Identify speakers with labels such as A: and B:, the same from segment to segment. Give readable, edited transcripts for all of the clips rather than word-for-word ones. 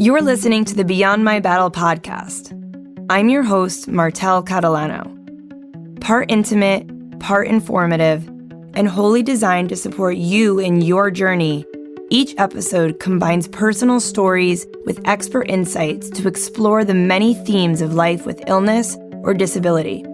A: You're listening to the Beyond My Battle podcast. I'm your host, Martel Catalano. Part intimate, part informative, and wholly designed to support you in your journey, each episode combines personal stories with expert insights to explore the many themes of life with illness or disability.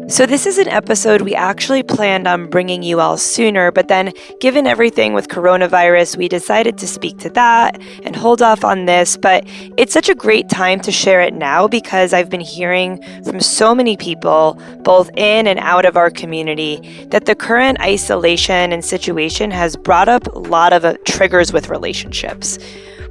A: So this is an episode we actually planned on bringing you all sooner, but then given everything with coronavirus, we decided to speak to that and hold off on this. But it's such a great time to share it now because I've been hearing from so many people, both in and out of our community, that the current isolation and situation has brought up a lot of triggers with relationships.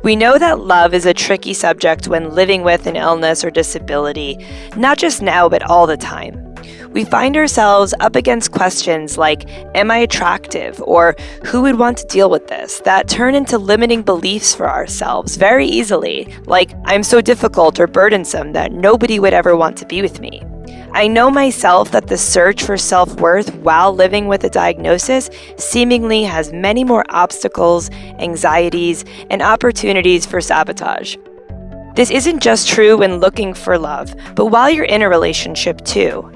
A: We know that love is a tricky subject when living with an illness or disability, not just now, but all the time. We find ourselves up against questions like, am I attractive? Or who would want to deal with this? That turn into limiting beliefs for ourselves very easily, like, I'm so difficult or burdensome that nobody would ever want to be with me. I know myself that the search for self-worth while living with a diagnosis seemingly has many more obstacles, anxieties, and opportunities for sabotage. This isn't just true when looking for love, but while you're in a relationship too.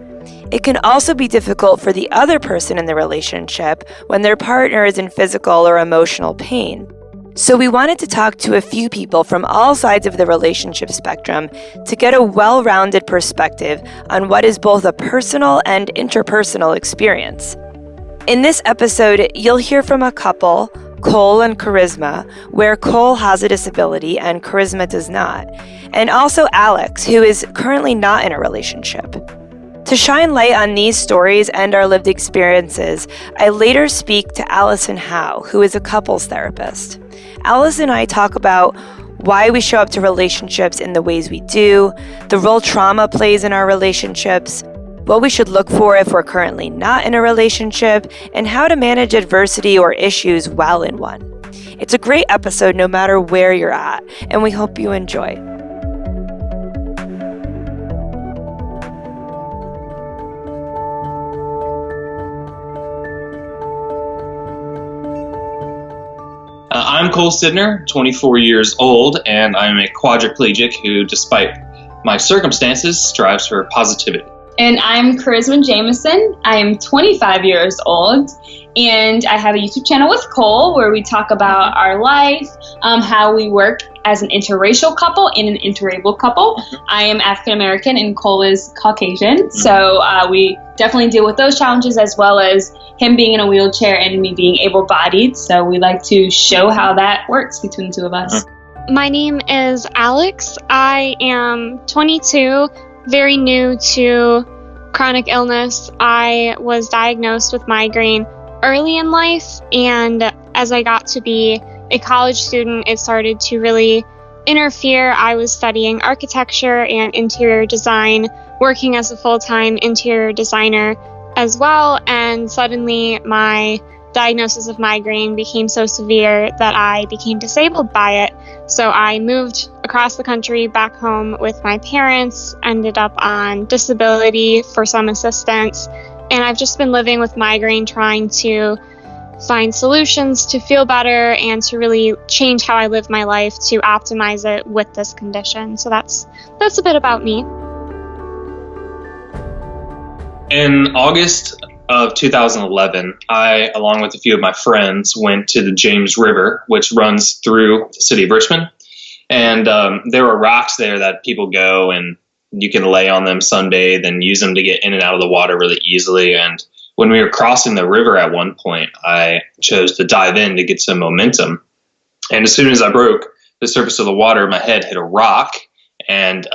A: It can also be difficult for the other person in the relationship when their partner is in physical or emotional pain. So we wanted to talk to a few people from all sides of the relationship spectrum to get a well-rounded perspective on what is both a personal and interpersonal experience. In this episode, you'll hear from a couple, Cole and Charisma, where Cole has a disability and Charisma does not, and also Alex, who is currently not in a relationship. To shine light on these stories and our lived experiences, I later speak to Alison Howe, who is a couples therapist. Alice and I talk about why we show up to relationships in the ways we do, the role trauma plays in our relationships, what we should look for if we're currently not in a relationship, and how to manage adversity or issues while in one. It's a great episode no matter where you're at, and we hope you enjoy.
B: I'm Cole Sidner, 24 years old, and I'm a quadriplegic who, despite my circumstances, strives for positivity.
C: And I'm Charisma Jameson. I am 25 years old, and I have a YouTube channel with Cole where we talk about our life, how we work as an interracial couple and an interabled couple. I am African American and Cole is Caucasian, so we definitely deal with those challenges as well as him being in a wheelchair and me being able-bodied. So we like to show how that works between the two of us.
D: My name is Alex. I am 22, very new to chronic illness. I was diagnosed with migraine early in life, and as I got to be a college student, it started to really interfere. I was studying architecture and interior design, working as a full-time interior designer as well, and suddenly my diagnosis of migraine became so severe that I became disabled by it. So I moved across the country back home with my parents, ended up on disability for some assistance, and I've just been living with migraine, trying to find solutions to feel better and to really change how I live my life to optimize it with this condition. So that's a bit about me.
B: In August of 2011, I, along with a few of my friends, went to the James River, which runs through the city of Richmond. And there were rocks there that people go and you can lay on them, sunbathe, and use them to get in and out of the water really easily. And when we were crossing the river at one point, I chose to dive in to get some momentum. And as soon as I broke the surface of the water, my head hit a rock and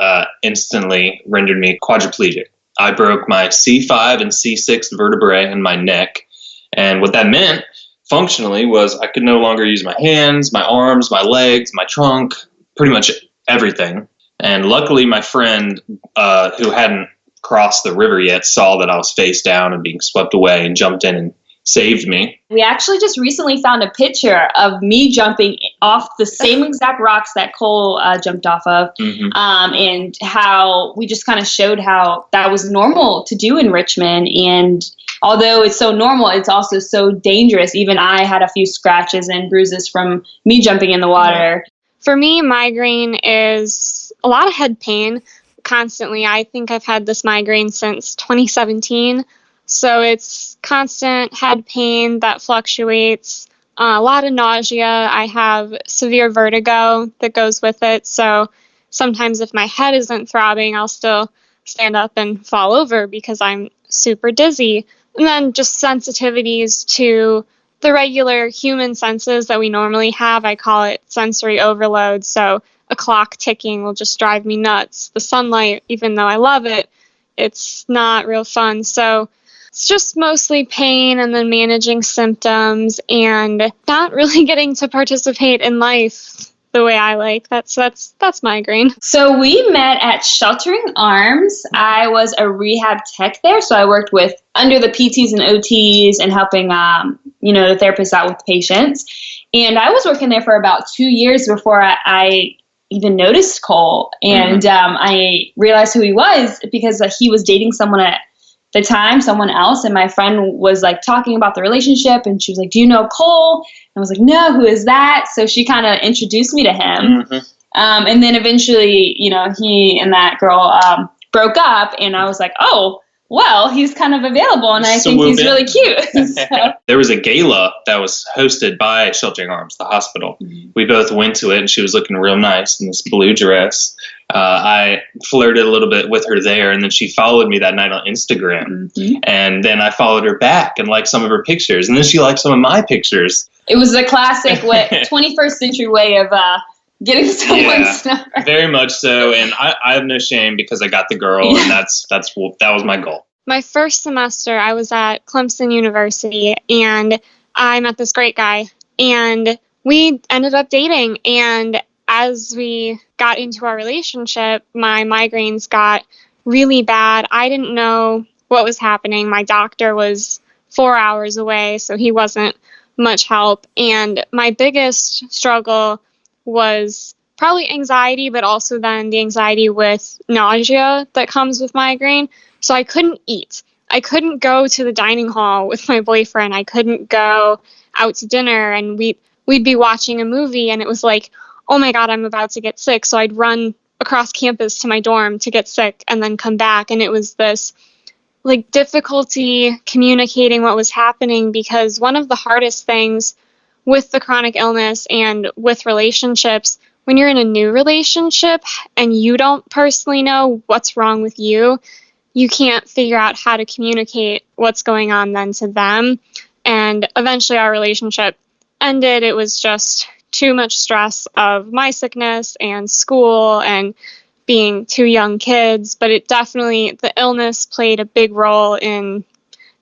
B: instantly rendered me quadriplegic. I broke my C5 and C6 vertebrae in my neck. And what that meant functionally was I could no longer use my hands, my arms, my legs, my trunk, pretty much everything. And luckily my friend who hadn't crossed the river yet saw that I was face down and being swept away and jumped in and saved me.
C: We actually just recently found a picture of me jumping off the same exact rocks that Cole jumped off of, and how we just kind of showed how that was normal to do in Richmond. And although it's so normal, it's also so dangerous. Even I had a few scratches and bruises from me jumping in the water.
D: For me, migraine is a lot of head pain constantly. I think I've had this migraine since 2017. So it's constant head pain that fluctuates, a lot of nausea. I have severe vertigo that goes with it. So sometimes if my head isn't throbbing, I'll still stand up and fall over because I'm super dizzy. And then just sensitivities to the regular human senses that we normally have. I call it sensory overload. So a clock ticking will just drive me nuts. The sunlight, even though I love it, it's not real fun. So it's just mostly pain and then managing symptoms and not really getting to participate in life the way I like. That's migraine.
C: So we met at Sheltering Arms. I was a rehab tech there, so I worked with under the PTs and OTs and helping the therapists out with patients. And I was working there for about 2 years before I even noticed Cole. And I realized who he was because he was dating someone at the time, someone else. And my friend was like talking about the relationship, and she was like, "Do you know Cole?" And I was like, "No, who is that?" So she kind of introduced me to him. And then eventually, he and that girl broke up, and I was like, "Oh, well, he's kind of available, and I think he's really cute." So.
B: There was a gala that was hosted by Sheltering Arms, the hospital. We both went to it, and she was looking real nice in this blue dress. I flirted a little bit with her there, and then she followed me that night on Instagram. And then I followed her back and liked some of her pictures, and then she liked some of my pictures.
C: It was a classic 21st century way of getting someone's number.
B: Very much so, and I have no shame because I got the girl, and that was my goal.
D: My first semester, I was at Clemson University, and I met this great guy, and we ended up dating. And as we got into our relationship, my migraines got really bad. I didn't know what was happening. My doctor was 4 hours away, so he wasn't much help. And my biggest struggle was probably anxiety, but also then the anxiety with nausea that comes with migraine. So I couldn't eat. I couldn't go to the dining hall with my boyfriend. I couldn't go out to dinner, and we'd be watching a movie, and it was like, oh my God, I'm about to get sick. So I'd run across campus to my dorm to get sick and then come back. And it was this like difficulty communicating what was happening, because one of the hardest things with the chronic illness and with relationships, when you're in a new relationship and you don't personally know what's wrong with you, you can't figure out how to communicate what's going on then to them. And eventually our relationship ended. It was just too much stress of my sickness and school and being two young kids. But it definitely, the illness played a big role in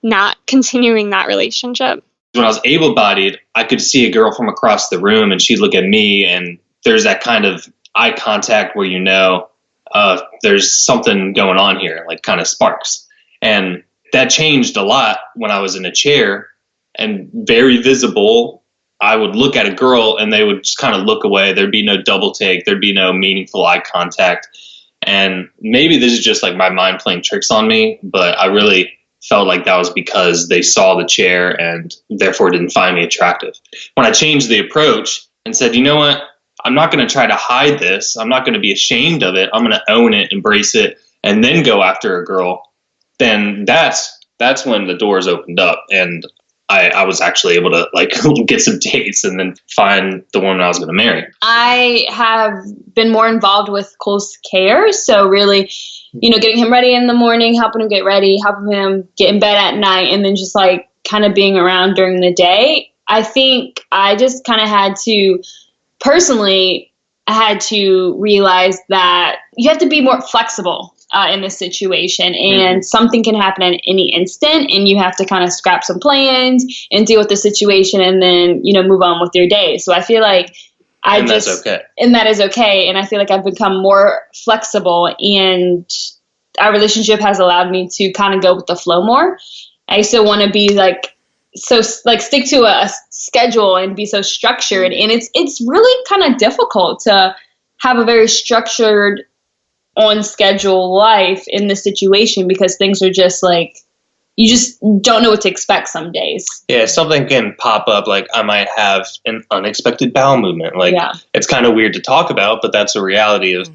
D: not continuing that relationship.
B: When I was able-bodied, I could see a girl from across the room, and she'd look at me, and there's that kind of eye contact where there's something going on here, like kind of sparks. And that changed a lot when I was in a chair and very visible. I would look at a girl and they would just kind of look away. There'd be no double take. There'd be no meaningful eye contact. And maybe this is just like my mind playing tricks on me, but I really felt like that was because they saw the chair and therefore didn't find me attractive. When I changed the approach and said, you know what? I'm not going to try to hide this. I'm not going to be ashamed of it. I'm going to own it, embrace it, and then go after a girl. Then that's when the doors opened up, and I was actually able to get some dates and then find the woman I was going to marry.
C: I have been more involved with Cole's care. So really, getting him ready in the morning, helping him get ready, helping him get in bed at night, and then just kind of being around during the day. I think I just kind of had to, personally, I had to realize that you have to be more flexible in this situation, and something can happen at any instant, and you have to kind of scrap some plans and deal with the situation, and then move on with your day. So I feel like that's okay. And that is okay. And I feel like I've become more flexible, and our relationship has allowed me to kind of go with the flow more. I still want to be stick to a schedule and be so structured, and it's really kind of difficult to have a very structured, on schedule life in this situation, because things are just you just don't know what to expect some days.
B: Yeah, something can pop up, like I might have an unexpected bowel movement. Like, it's kind of weird to talk about, but that's a reality of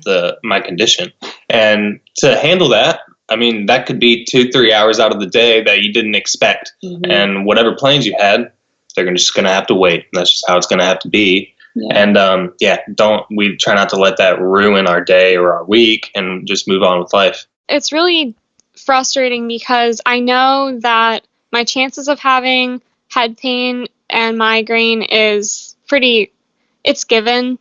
B: my condition. And to handle that, I mean, that could be 2-3 hours out of the day that you didn't expect. And whatever plans you had, they're just going to have to wait. That's just how it's going to have to be. And we try not to let that ruin our day or our week, and just move on with life.
D: It's really frustrating because I know that my chances of having head pain and migraine is it's given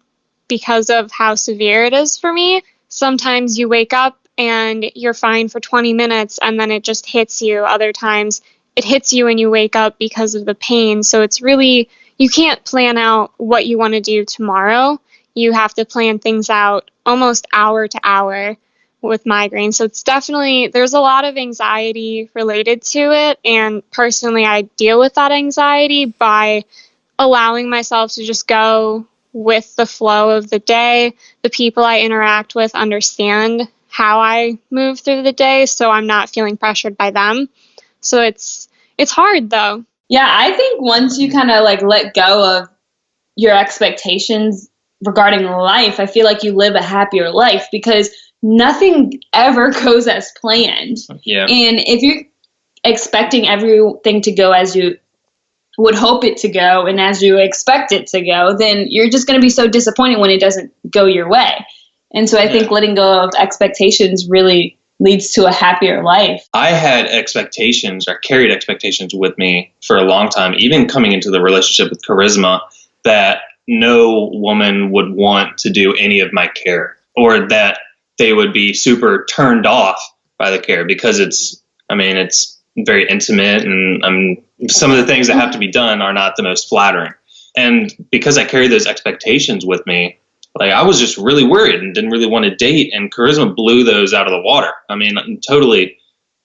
D: because of how severe it is for me. Sometimes you wake up and you're fine for 20 minutes and then it just hits you. Other times it hits you and you wake up because of the pain. So it's really, you can't plan out what you want to do tomorrow. You have to plan things out almost hour to hour with migraine. So it's definitely, there's a lot of anxiety related to it. And personally, I deal with that anxiety by allowing myself to just go with the flow of the day. The people I interact with understand how I move through the day, so I'm not feeling pressured by them. So it's hard though.
C: Yeah, I think once you kind of like let go of your expectations regarding life, I feel like you live a happier life because nothing ever goes as planned.
B: Yeah.
C: And if you're expecting everything to go as you would hope it to go and as you expect it to go, then you're just going to be so disappointed when it doesn't go your way. And so I think letting go of expectations really leads to a happier life.
B: I had expectations, or carried expectations with me for a long time, even coming into the relationship with Charisma, that no woman would want to do any of my care, or that they would be super turned off by the care, because it's very intimate, and some of the things that have to be done are not the most flattering. And because I carried those expectations with me, like, I was just really worried and didn't really want to date, and Charisma blew those out of the water. I mean, totally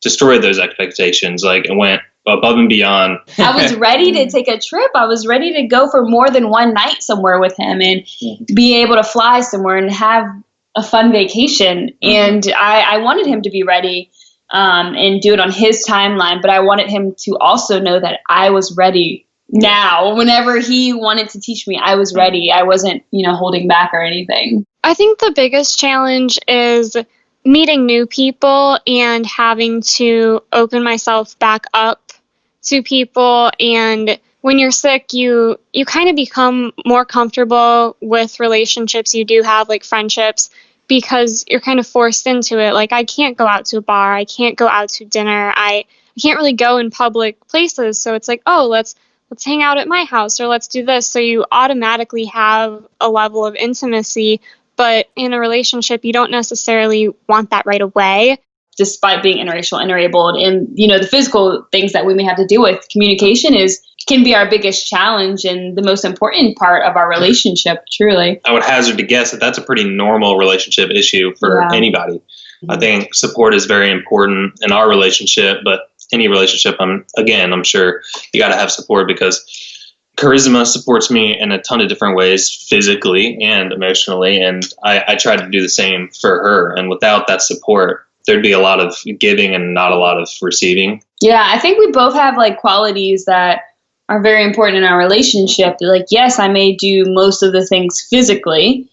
B: destroyed those expectations. Like, it went above and beyond.
C: I was ready to take a trip. I was ready to go for more than one night somewhere with him and be able to fly somewhere and have a fun vacation. And I wanted him to be ready and do it on his timeline, but I wanted him to also know that I was ready now. Whenever he wanted to teach me, I was ready. I wasn't, holding back or anything.
D: I think the biggest challenge is meeting new people and having to open myself back up to people. And when you're sick, you kind of become more comfortable with relationships you do have, like friendships, because you're kind of forced into it. Like, I can't go out to a bar. I can't go out to dinner. I can't really go in public places. So it's like, oh, let's hang out at my house, or let's do this. So you automatically have a level of intimacy, but in a relationship, you don't necessarily want that right away.
C: Despite being interracial, interabled, and, the physical things that we may have to deal with, communication can be our biggest challenge and the most important part of our relationship, truly.
B: I would hazard to guess that that's a pretty normal relationship issue for anybody. I think support is very important in our relationship, but any relationship, I'm sure you got to have support, because Charisma supports me in a ton of different ways, physically and emotionally, and I try to do the same for her. And without that support, there'd be a lot of giving and not a lot of receiving. Yeah,
C: I think we both have like qualities that are very important in our relationship. Like, yes, I may do most of the things physically,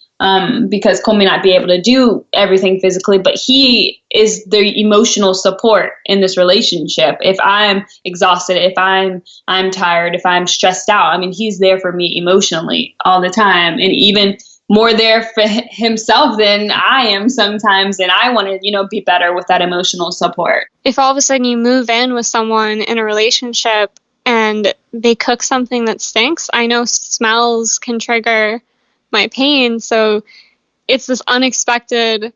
C: because Cole may not be able to do everything physically, but he is the emotional support in this relationship. If I'm exhausted, if I'm tired, if I'm stressed out, he's there for me emotionally all the time, and even more there for himself than I am sometimes. And I want to, be better with that emotional support.
D: If all of a sudden you move in with someone in a relationship and they cook something that stinks, I know smells can trigger my pain. So it's this unexpected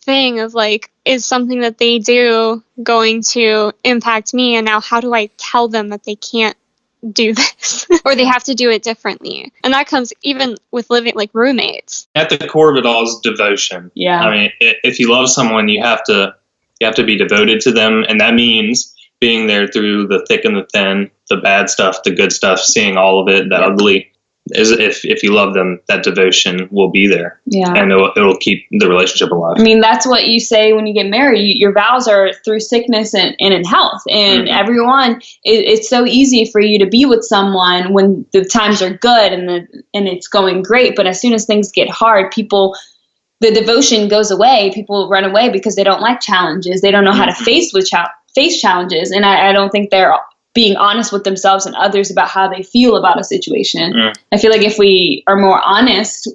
D: thing of like, is something that they do going to impact me? And now how do I tell them that they can't do this or they have to do it differently? And that comes even with living like roommates.
B: At the core of it all is devotion.
C: Yeah.
B: If you love someone, you have to be devoted to them. And that means being there through the thick and the thin, the bad stuff, the good stuff, seeing all of it, the ugly, if you love them, that devotion will be there.
C: Yeah.
B: And it'll keep the relationship alive.
C: I mean, that's what you say when you get married. Your vows are through sickness and in health. And everyone, it's so easy for you to be with someone when the times are good and it's going great. But as soon as things get hard, the devotion goes away. People run away because they don't like challenges. They don't know how to face challenges. And I don't think they're being honest with themselves and others about how they feel about a situation. I feel like if we are more honest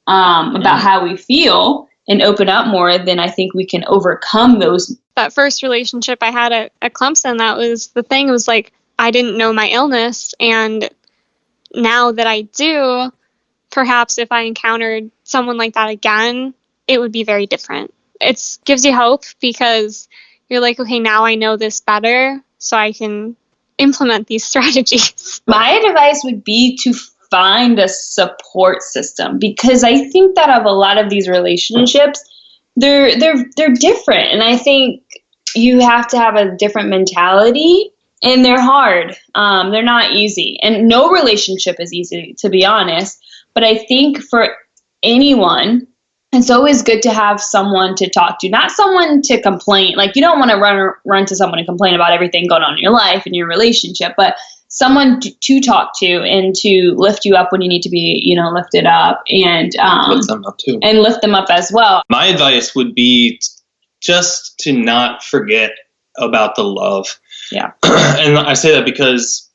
C: about how we feel and open up more, then I think we can overcome those.
D: That first relationship I had at Clemson, that was the thing. It was like, I didn't know my illness. And now that I do, perhaps if I encountered someone like that again, it would be very different. It gives you hope because you're like, okay, now I know this better, so I can implement these strategies. My
C: advice would be to find a support system, because I think that of a lot of these relationships, they're different. And I think you have to have a different mentality, and they're hard. They're not easy. And no relationship is easy, to be honest. But I think for anyone, it's always good to have someone to talk to, not someone to complain. Like, you don't want to run to someone and complain about everything going on in your life and your relationship, but someone to talk to and to lift you up when you need to be, lifted up, and
B: lift them up too,
C: and lift them up as well.
B: My advice would be just to not forget about the love.
C: Yeah.
B: And I say that because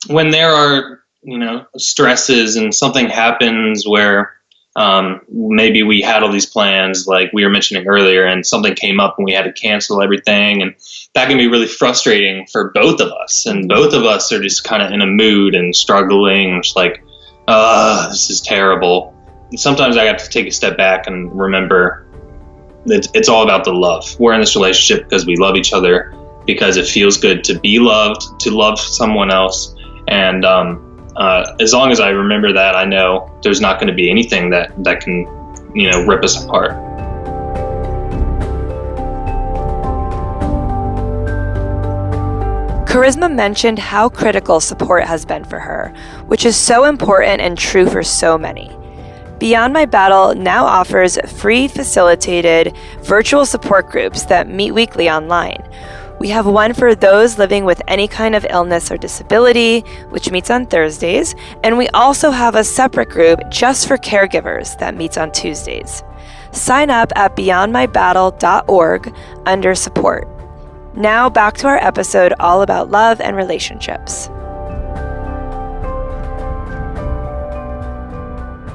B: when there are, stresses and something happens where maybe we had all these plans, like we were mentioning earlier, and something came up and we had to cancel everything. And that can be really frustrating for both of us. And both of us are just kind of in a mood and struggling. It's like, this is terrible. And sometimes I have to take a step back and remember that it's all about the love. We're in this relationship because we love each other, because it feels good to be loved, to love someone else. And as long as I remember that, I know there's not going to be anything that can, rip us apart.
A: Charisma mentioned how critical support has been for her, which is so important and true for so many. Beyond My Battle now offers free facilitated virtual support groups that meet weekly online. We have one for those living with any kind of illness or disability, which meets on Thursdays, and we also have a separate group just for caregivers that meets on Tuesdays. Sign up at beyondmybattle.org under support. Now back to our episode all about love and relationships.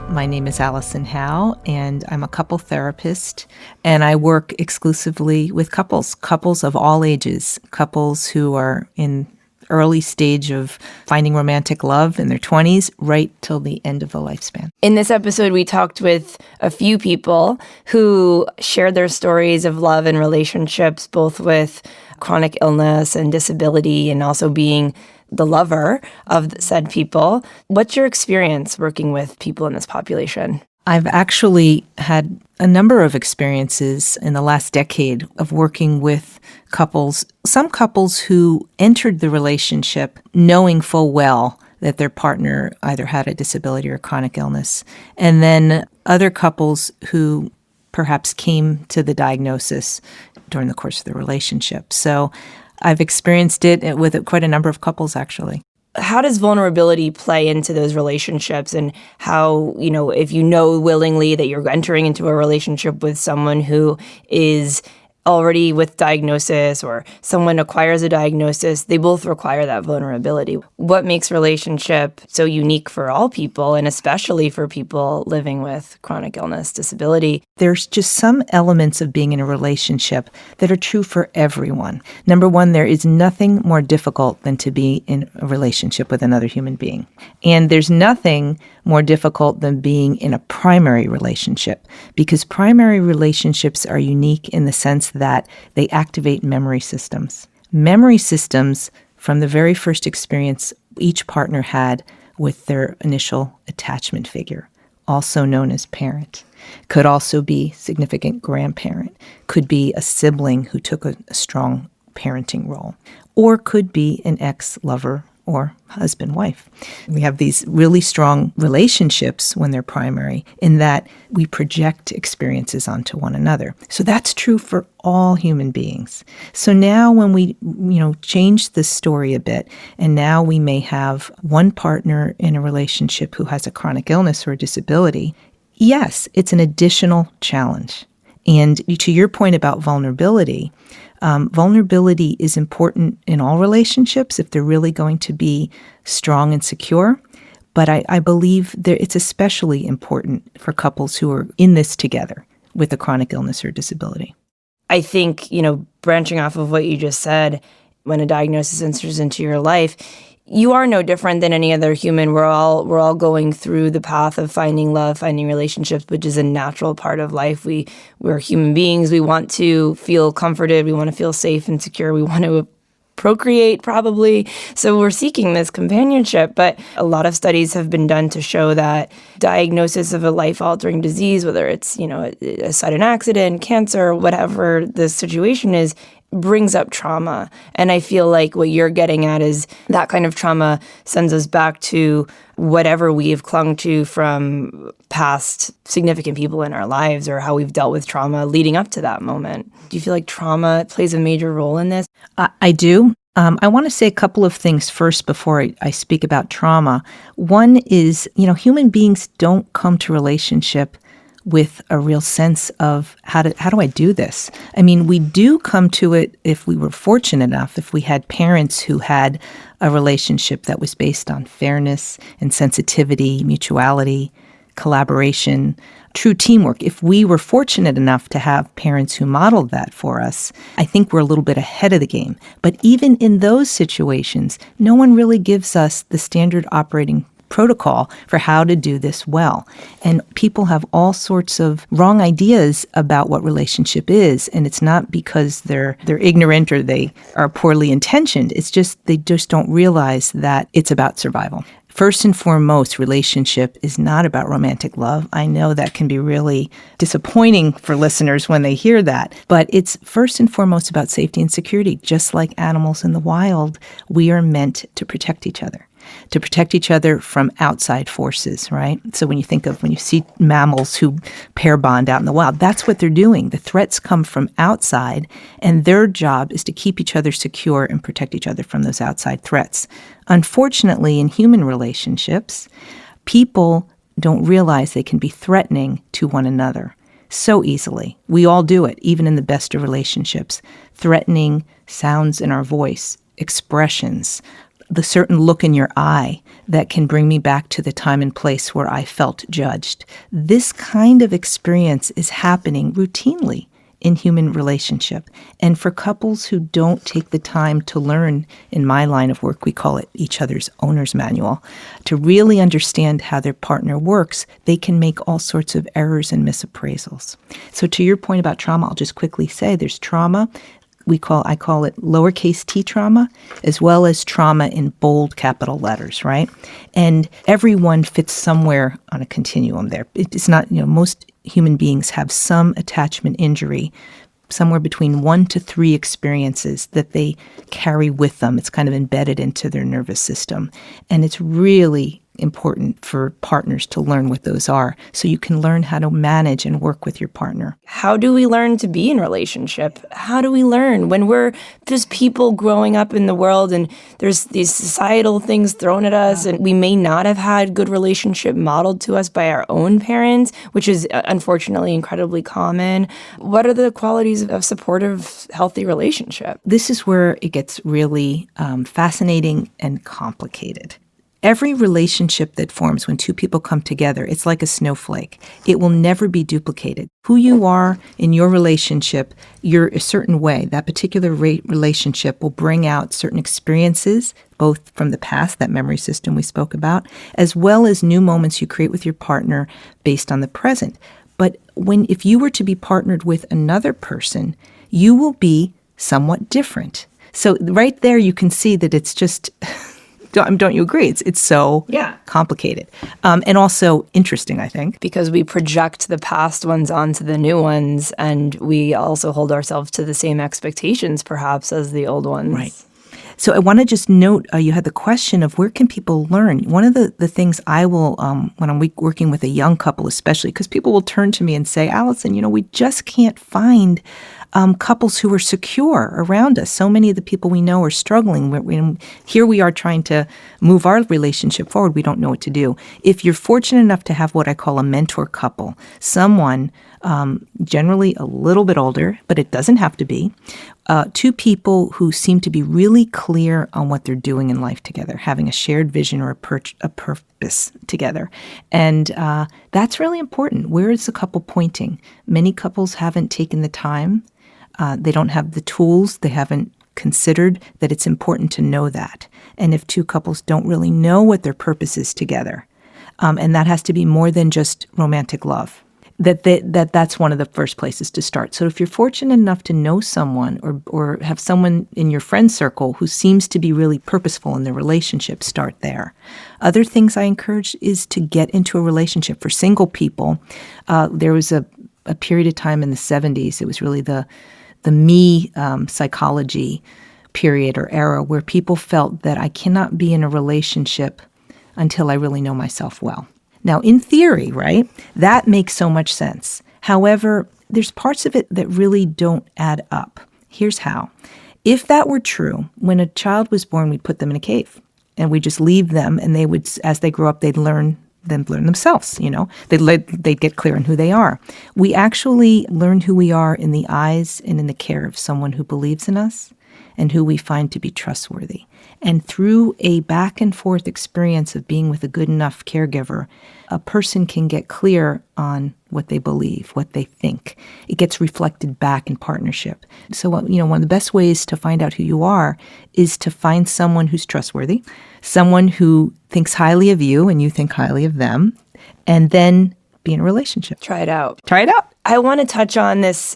E: My name is Alison Howe, and I'm a couple therapist, and I work exclusively with couples of all ages, couples who are in early stage of finding romantic love in their 20s right till the end of the lifespan.
A: In this episode, we talked with a few people who shared their stories of love and relationships, both with chronic illness and disability, and also being the lover of said people. What's your experience working with people in this population?
E: I've actually had a number of experiences in the last decade of working with couples, some couples who entered the relationship knowing full well that their partner either had a disability or chronic illness, and then other couples who perhaps came to the diagnosis during the course of the relationship. So I've experienced it with quite a number of couples, actually.
A: How does vulnerability play into those relationships, and how, if you know willingly that you're entering into a relationship with someone who is already with diagnosis, or someone acquires a diagnosis, they both require that vulnerability. What makes relationship so unique for all people, and especially for people living with chronic illness, disability?
E: There's just some elements of being in a relationship that are true for everyone. Number one, there is nothing more difficult than to be in a relationship with another human being. And there's nothing more difficult than being in a primary relationship, because primary relationships are unique in the sense that they activate memory systems. Memory systems from the very first experience each partner had with their initial attachment figure, also known as parent. Could also be significant grandparent, could be a sibling who took a strong parenting role, or could be an ex-lover or husband, wife. We have these really strong relationships when they're primary in that we project experiences onto one another. So that's true for all human beings. So now when we, change the story a bit, and now we may have one partner in a relationship who has a chronic illness or a disability, yes, it's an additional challenge. And to your point about vulnerability, vulnerability is important in all relationships if they're really going to be strong and secure. But I believe it's especially important for couples who are in this together with a chronic illness or disability.
A: I think, branching off of what you just said, when a diagnosis enters into your life, you are no different than any other human. We're all going through the path of finding love, finding relationships, which is a natural part of life. We're human beings. We want to feel comforted. We want to feel safe and secure. We want to procreate, probably. So we're seeking this companionship. But a lot of studies have been done to show that diagnosis of a life-altering disease, whether it's, a sudden accident, cancer, whatever the situation is, brings up trauma. And I feel like what you're getting at is that kind of trauma sends us back to whatever we have clung to from past significant people in our lives, or how we've dealt with trauma leading up to that moment. Do you feel like trauma plays a major role in this?
E: I do. I want to say a couple of things first before I speak about trauma. One is, human beings don't come to relationship with a real sense of how do I do this? I mean, we do come to it if we were fortunate enough, if we had parents who had a relationship that was based on fairness and sensitivity, mutuality, collaboration, true teamwork. If we were fortunate enough to have parents who modeled that for us, I think we're a little bit ahead of the game. But even in those situations, no one really gives us the standard operating protocol for how to do this well. And people have all sorts of wrong ideas about what relationship is. And it's not because they're ignorant or they are poorly intentioned. It's just they just don't realize that it's about survival. First and foremost, relationship is not about romantic love. I know that can be really disappointing for listeners when they hear that, but it's first and foremost about safety and security. Just like animals in the wild, we are meant to protect each other from outside forces, right? So when you see mammals who pair bond out in the wild, that's what they're doing. The threats come from outside, and their job is to keep each other secure and protect each other from those outside threats. Unfortunately, in human relationships, people don't realize they can be threatening to one another so easily. We all do it, even in the best of relationships. Threatening sounds in our voice, expressions, the certain look in your eye that can bring me back to the time and place where I felt judged. This kind of experience is happening routinely in human relationship. And for couples who don't take the time to learn, in my line of work, we call it each other's owner's manual, to really understand how their partner works, they can make all sorts of errors and misappraisals. So to your point about trauma, I'll just quickly say there's trauma. I call it lowercase t trauma, as well as trauma in bold capital letters, right? And everyone fits somewhere on a continuum there. It's not, most human beings have some attachment injury, somewhere between 1 to 3 experiences that they carry with them. It's kind of embedded into their nervous system. And it's really important for partners to learn what those are so you can learn how to manage and work with your partner.
A: How do we learn to be in a relationship? How do we learn when we're just people growing up in the world and there's these societal things thrown at us and we may not have had good relationship modeled to us by our own parents, which is unfortunately incredibly common. What are the qualities of supportive, healthy relationship?
E: This is where it gets really fascinating and complicated. Every relationship that forms when two people come together, it's like a snowflake. It will never be duplicated. Who you are in your relationship, you're a certain way. That particular relationship will bring out certain experiences, both from the past, that memory system we spoke about, as well as new moments you create with your partner based on the present. But if you were to be partnered with another person, you will be somewhat different. So right there you can see that it's just... Don't you agree? It's so complicated and also interesting, I think.
A: Because we project the past ones onto the new ones, and we also hold ourselves to the same expectations, perhaps, as the old ones.
E: Right. So I want to just note, you had the question of where can people learn? One of the things I will, when I'm working with a young couple especially, because people will turn to me and say, Alison, we just can't find couples who are secure around us. So many of the people we know are struggling. Here we are trying to move our relationship forward. We don't know what to do. If you're fortunate enough to have what I call a mentor couple, someone generally a little bit older, but it doesn't have to be, two people who seem to be really clear on what they're doing in life together, having a shared vision or a purpose together. And that's really important. Where is the couple pointing? Many couples haven't taken the time. They don't have the tools. They haven't considered that it's important to know that. And if two couples don't really know what their purpose is together, and that has to be more than just romantic love, that's one of the first places to start. So if you're fortunate enough to know someone or have someone in your friend circle who seems to be really purposeful in their relationship, start there. Other things I encourage is to get into a relationship. For single people, there was a period of time in the 70s, it was really the me psychology period or era where people felt that I cannot be in a relationship until I really know myself well. Now, in theory, right, that makes so much sense. However, there's parts of it that really don't add up. Here's how. If that were true, when a child was born, we'd put them in a cave and we just leave them, and they would, as they grow up, they'd learn themselves, They'd get clear on who they are. We actually learn who we are in the eyes and in the care of someone who believes in us and who we find to be trustworthy. And through a back and forth experience of being with a good enough caregiver, a person can get clear on what they believe, what they think. It gets reflected back in partnership. So, one of the best ways to find out who you are is to find someone who's trustworthy, someone who thinks highly of you and you think highly of them, and then be in a relationship.
A: Try it out.
E: Try it out.
A: I want to touch on this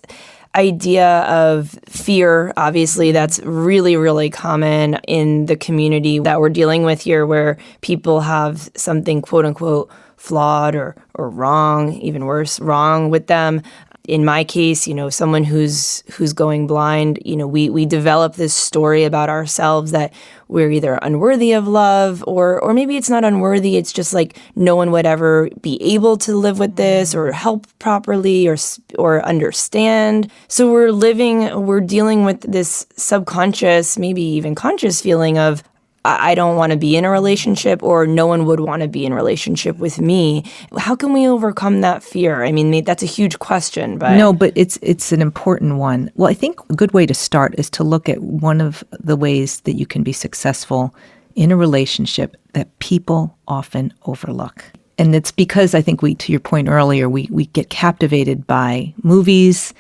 A: idea of fear. Obviously, that's really, really common in the community that we're dealing with here, where people have something, quote unquote, flawed or wrong, even worse, wrong with them. In my case, someone who's going blind, we develop this story about ourselves that we're either unworthy of love or maybe it's not unworthy. It's just like no one would ever be able to live with this or help properly or understand. So we're dealing with this subconscious, maybe even conscious feeling of, I don't want to be in a relationship, or no one would want to be in a relationship with me. How can we overcome that fear? I mean, that's a huge question, but...
E: No, but it's an important one. Well, I think a good way to start is to look at one of the ways that you can be successful in a relationship that people often overlook. And it's because I think to your point earlier, we get captivated by movies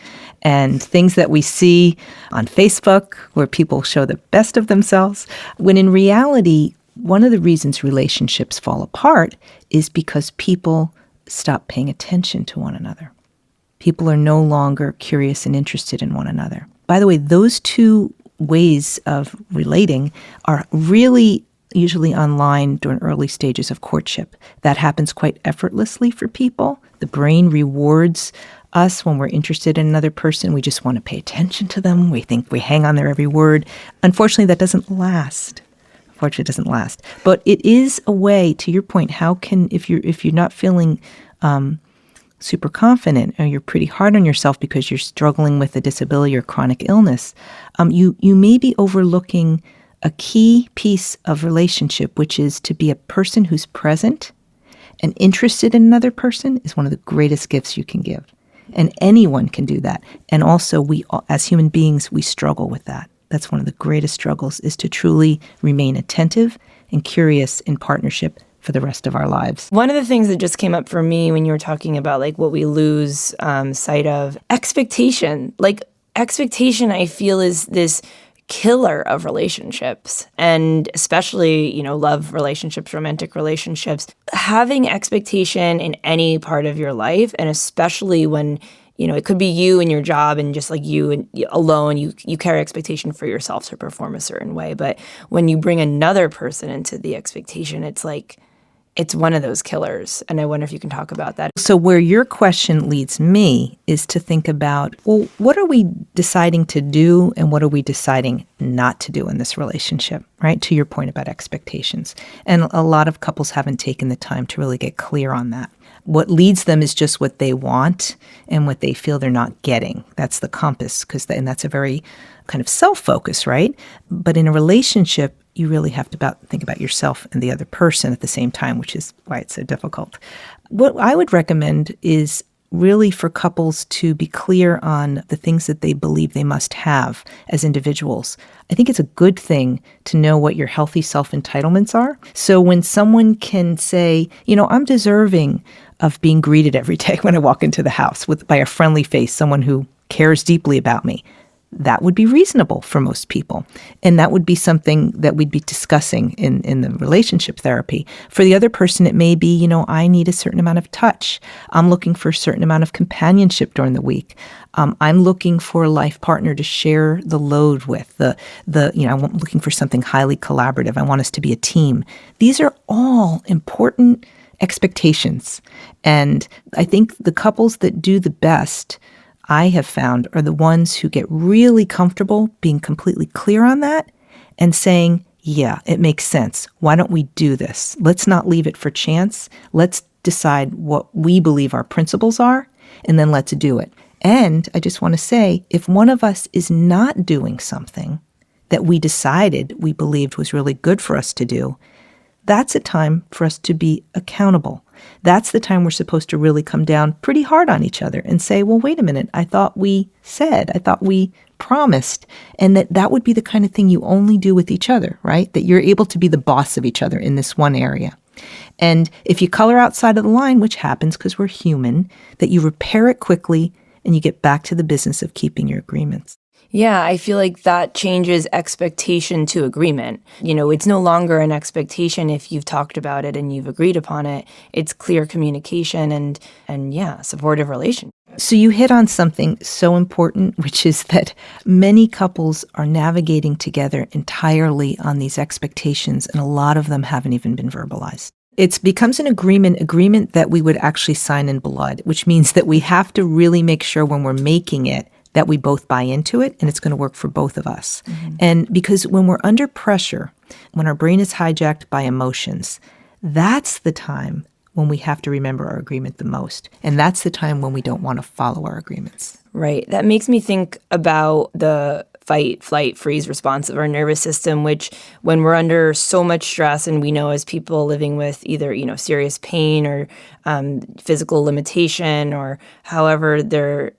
E: and things that we see on Facebook where people show the best of themselves, when in reality, one of the reasons relationships fall apart is because people stop paying attention to one another. People are no longer curious and interested in one another. By the way, those two ways of relating are really usually online during early stages of courtship. That happens quite effortlessly for people. The brain rewards us when we're interested in another person. We just want to pay attention to them. We think we hang on their every word. Unfortunately, that doesn't last. But it is a way, to your point, how can, if you're not feeling super confident or you're pretty hard on yourself because you're struggling with a disability or chronic illness, you may be overlooking a key piece of relationship, which is to be a person who's present and interested in another person is one of the greatest gifts you can give. And anyone can do that. And also, we, as human beings, we struggle with that. That's one of the greatest struggles, is to truly remain attentive and curious in partnership for the rest of our lives.
A: One of the things that just came up for me when you were talking about what we lose sight of, expectation. Expectation, I feel, is this killer of relationships, and especially, love relationships, romantic relationships. Having expectation in any part of your life, and especially when, it could be you and your job and just you and alone, you carry expectation for yourself to perform a certain way. But when you bring another person into the expectation, it's it's one of those killers. And I wonder if you can talk about that.
E: So where your question leads me is to think about, well, what are we deciding to do and what are we deciding not to do in this relationship, right? To your point about expectations. And a lot of couples haven't taken the time to really get clear on that. What leads them is just what they want and what they feel they're not getting. That's the compass, and that's a very kind of self-focus, right? But in a relationship, you really have to think about yourself and the other person at the same time, which is why it's so difficult. What I would recommend is really for couples to be clear on the things that they believe they must have as individuals. I think it's a good thing to know what your healthy self-entitlements are. So when someone can say, I'm deserving of being greeted every day when I walk into the house by a friendly face, someone who cares deeply about me, that would be reasonable for most people. And that would be something that we'd be discussing in the relationship therapy. For the other person, it may be, I need a certain amount of touch. I'm looking for a certain amount of companionship during the week. I'm looking for a life partner to share the load with. I'm looking for something highly collaborative. I want us to be a team. These are all important expectations. And I think the couples that do the best, I have found, are the ones who get really comfortable being completely clear on that and saying, yeah, it makes sense. Why don't we do this? Let's not leave it for chance. Let's decide what we believe our principles are, and then let's do it. And I just want to say, if one of us is not doing something that we decided we believed was really good for us to do, that's a time for us to be accountable. That's the time we're supposed to really come down pretty hard on each other and say, well, wait a minute, I thought we promised, and that would be the kind of thing you only do with each other, right? That you're able to be the boss of each other in this one area. And if you color outside of the line, which happens because we're human, that you repair it quickly and you get back to the business of keeping your agreements.
A: Yeah, I feel like that changes expectation to agreement. It's no longer an expectation if you've talked about it and you've agreed upon it. It's clear communication and supportive relation.
E: So you hit on something so important, which is that many couples are navigating together entirely on these expectations, and a lot of them haven't even been verbalized. It becomes an agreement that we would actually sign in blood, which means that we have to really make sure when we're making it that we both buy into it and it's going to work for both of us. Mm-hmm. And because when we're under pressure, when our brain is hijacked by emotions, that's the time when we have to remember our agreement the most. And that's the time when we don't want to follow our agreements.
A: Right. That makes me think about the fight, flight, freeze response of our nervous system, which when we're under so much stress, and we know as people living with either, serious pain or physical limitation or however their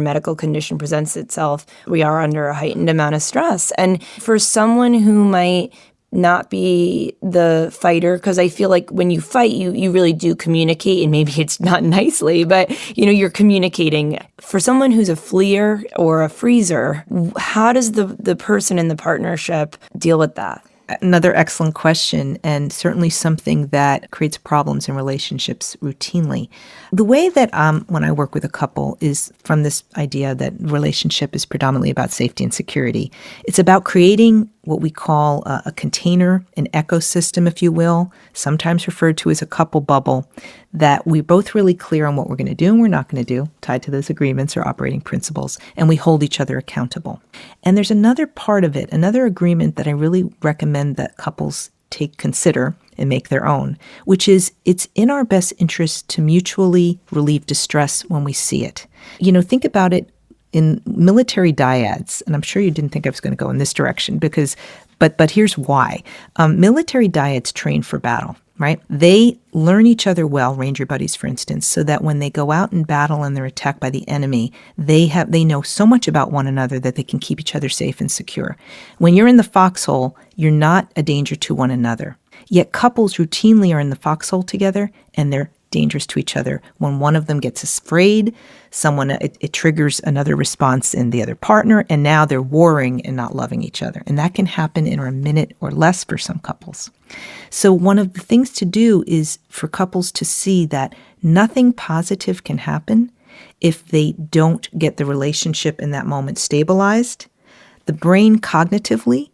A: medical condition presents itself, we are under a heightened amount of stress. And for someone who might not be the fighter, because I feel like when you fight, you really do communicate, and maybe it's not nicely, but you're communicating. For someone who's a fleer or a freezer, how does the person in the partnership deal with that?
E: Another excellent question, and certainly something that creates problems in relationships routinely. The way that when I work with a couple is from this idea that relationship is predominantly about safety and security. It's about creating what we call a container, an ecosystem, if you will, sometimes referred to as a couple bubble, that we're both really clear on what we're going to do and we're not going to do, tied to those agreements or operating principles, and we hold each other accountable. And there's another part of it, another agreement that I really recommend that couples consider and make their own, which is it's in our best interest to mutually relieve distress when we see it. Think about it in military dyads, and I'm sure you didn't think I was going to go in this direction but here's why. Military dyads train for battle, right? They learn each other well, Ranger buddies, for instance, so that when they go out in battle and they're attacked by the enemy, they know so much about one another that they can keep each other safe and secure. When you're in the foxhole, you're not a danger to one another. Yet couples routinely are in the foxhole together, and they're dangerous to each other. When one of them gets afraid, it triggers another response in the other partner, and now they're warring and not loving each other. And that can happen in a minute or less for some couples. So one of the things to do is for couples to see that nothing positive can happen if they don't get the relationship in that moment stabilized. The brain cognitively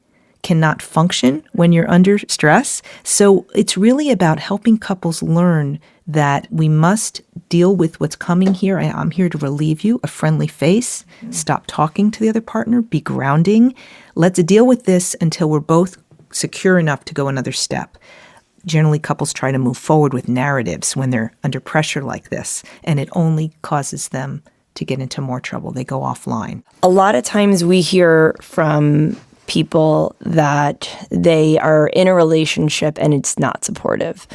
E: cannot function when you're under stress. So it's really about helping couples learn that we must deal with what's coming here. I'm here to relieve you, a friendly face, stop talking to the other partner, be grounding. Let's deal with this until we're both secure enough to go another step. Generally, couples try to move forward with narratives when they're under pressure like this, and it only causes them to get into more trouble. They go offline.
A: A lot of times we hear from people that they are in a relationship and it's not supportive.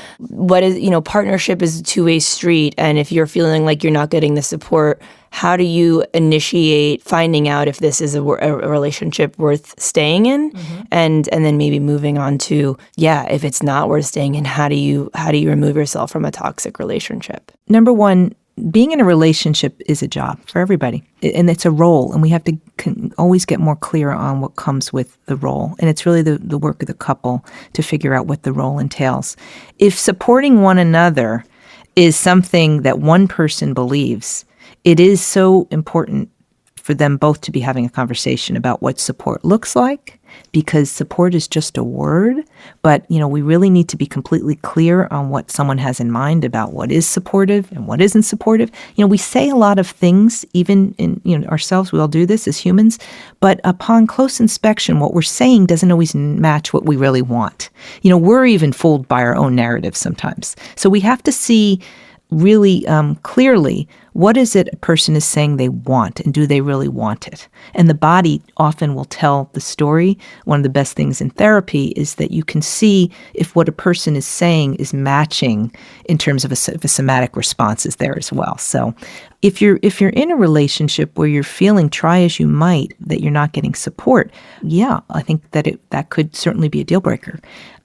A: Partnership is a two-way street. And if you're feeling like you're not getting the support, how do you initiate finding out if this is a relationship worth staying in? Mm-hmm. And then maybe moving on to, if it's not worth staying in, how do you remove yourself from a toxic relationship?
E: Number one, being in a relationship is a job for everybody, and it's a role, and we have to always get more clear on what comes with the role. And it's really the work of the couple to figure out what the role entails. If supporting one another is something that one person believes, it is so important for them both to be having a conversation about what support looks like, because support is just a word, but we really need to be completely clear on what someone has in mind about what is supportive and what isn't supportive. We say a lot of things, even in ourselves, we all do this as humans, but upon close inspection, what we're saying doesn't always match what we really want. We're even fooled by our own narratives sometimes. So we have to see really clearly, what is it a person is saying they want, and do they really want it? And the body often will tell the story. One of the best things in therapy is that you can see if what a person is saying is matching in terms of a somatic response is there as well. So if you're in a relationship where you're feeling, try as you might, that you're not getting support, I think that could certainly be a deal breaker.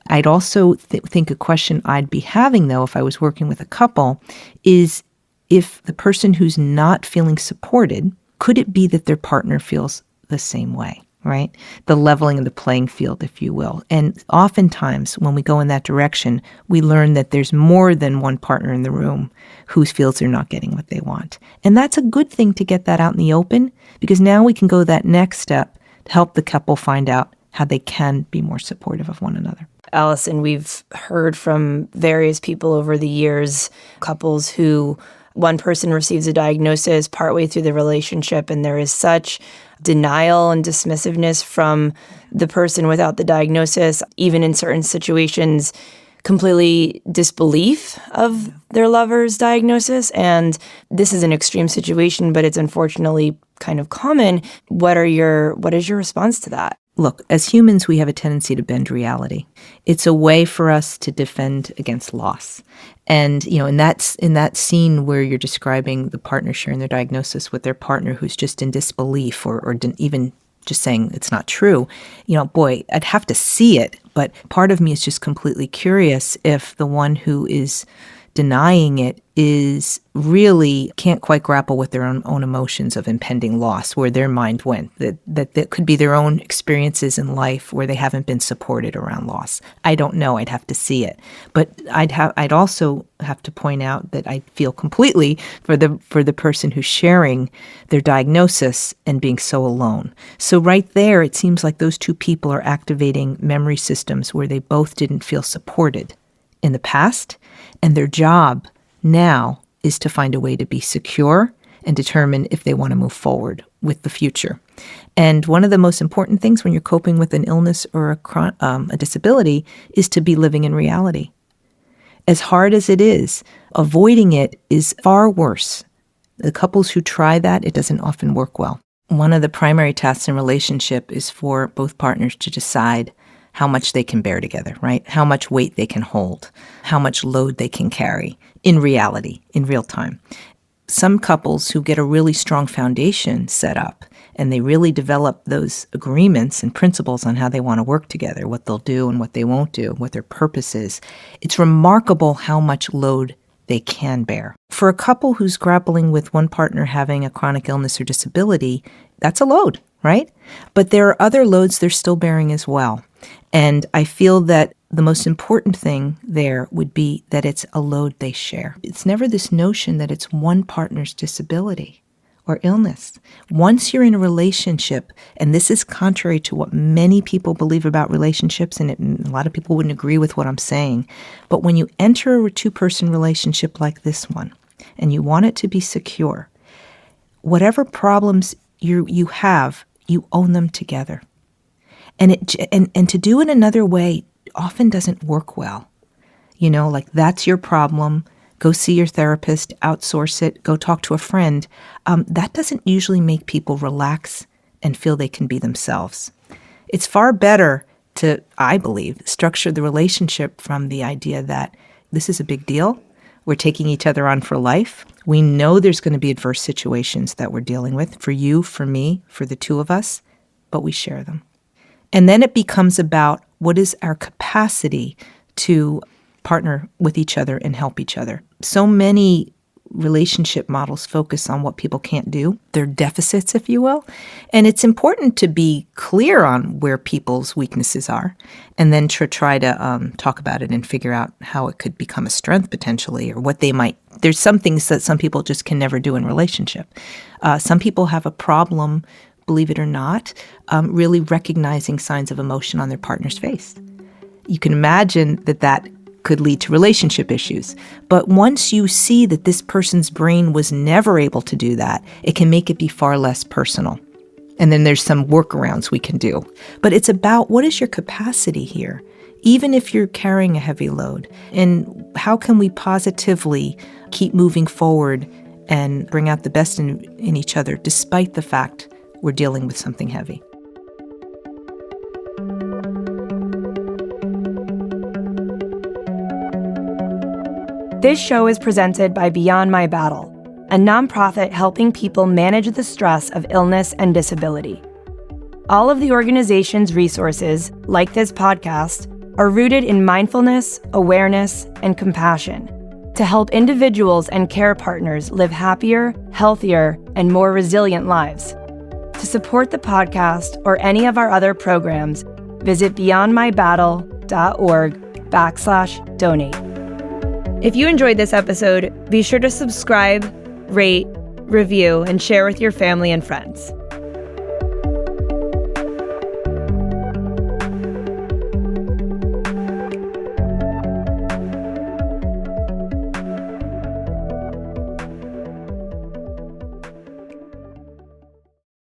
E: I'd also think a question I'd be having, though, if I was working with a couple, is if the person who's not feeling supported, could it be that their partner feels the same way, right? The leveling of the playing field, if you will. And oftentimes, when we go in that direction, we learn that there's more than one partner in the room who feels they're not getting what they want. And that's a good thing to get that out in the open, because now we can go that next step to help the couple find out how they can be more supportive of one another.
A: Alison, we've heard from various people over the years, couples who one person receives a diagnosis partway through the relationship, and there is such denial and dismissiveness from the person without the diagnosis, even in certain situations, completely disbelief of their lover's diagnosis. And this is an extreme situation, but it's unfortunately kind of common. What is your response to that?
E: Look, as humans, we have a tendency to bend reality. It's a way for us to defend against loss. And, in that scene where you're describing the partner sharing their diagnosis with their partner who's just in disbelief or even just saying it's not true, boy, I'd have to see it. But part of me is just completely curious if the one who is denying it is really can't quite grapple with their own emotions of impending loss, where their mind went, that could be their own experiences in life where they haven't been supported around loss. I don't know. I'd have to see it. But I'd also have to point out that I feel completely for the person who's sharing their diagnosis and being so alone. So right there, it seems like those two people are activating memory systems where they both didn't feel supported in the past, and their job now is to find a way to be secure and determine if they want to move forward with the future. And one of the most important things when you're coping with an illness or a disability is to be living in reality. As hard as it is, avoiding it is far worse. The couples who try that, it doesn't often work well. One of the primary tasks in relationship is for both partners to decide how much they can bear together, right? How much weight they can hold, how much load they can carry in reality, in real time. Some couples who get a really strong foundation set up and they really develop those agreements and principles on how they want to work together, what they'll do and what they won't do, what their purpose is, it's remarkable how much load they can bear. For a couple who's grappling with one partner having a chronic illness or disability, that's a load, right? But there are other loads they're still bearing as well. And I feel that the most important thing there would be that it's a load they share. It's never this notion that it's one partner's disability or illness. Once you're in a relationship, and this is contrary to what many people believe about relationships, and a lot of people wouldn't agree with what I'm saying, but when you enter a two-person relationship like this one, and you want it to be secure, whatever problems you have, you own them together. And to do it another way often doesn't work well. Like that's your problem. Go see your therapist, outsource it, go talk to a friend. That doesn't usually make people relax and feel they can be themselves. It's far better to, I believe, structure the relationship from the idea that this is a big deal. We're taking each other on for life. We know there's going to be adverse situations that we're dealing with, for you, for me, for the two of us, but we share them. And then it becomes about what is our capacity to partner with each other and help each other. So many relationship models focus on what people can't do, their deficits, if you will. And it's important to be clear on where people's weaknesses are and then to try to talk about it and figure out how it could become a strength potentially, or what they might. There's some things that some people just can never do in relationship. Some people have a problem, believe it or not, really recognizing signs of emotion on their partner's face. You can imagine that could lead to relationship issues. But once you see that this person's brain was never able to do that, it can make it be far less personal. And then there's some workarounds we can do. But it's about what is your capacity here, even if you're carrying a heavy load, and how can we positively keep moving forward and bring out the best in each other, despite the fact we're dealing with something heavy.
A: This show is presented by Beyond My Battle, a nonprofit helping people manage the stress of illness and disability. All of the organization's resources, like this podcast, are rooted in mindfulness, awareness, and compassion to help individuals and care partners live happier, healthier, and more resilient lives. To support the podcast or any of our other programs, visit beyondmybattle.org/donate. If you enjoyed this episode, be sure to subscribe, rate, review, and share with your family and friends.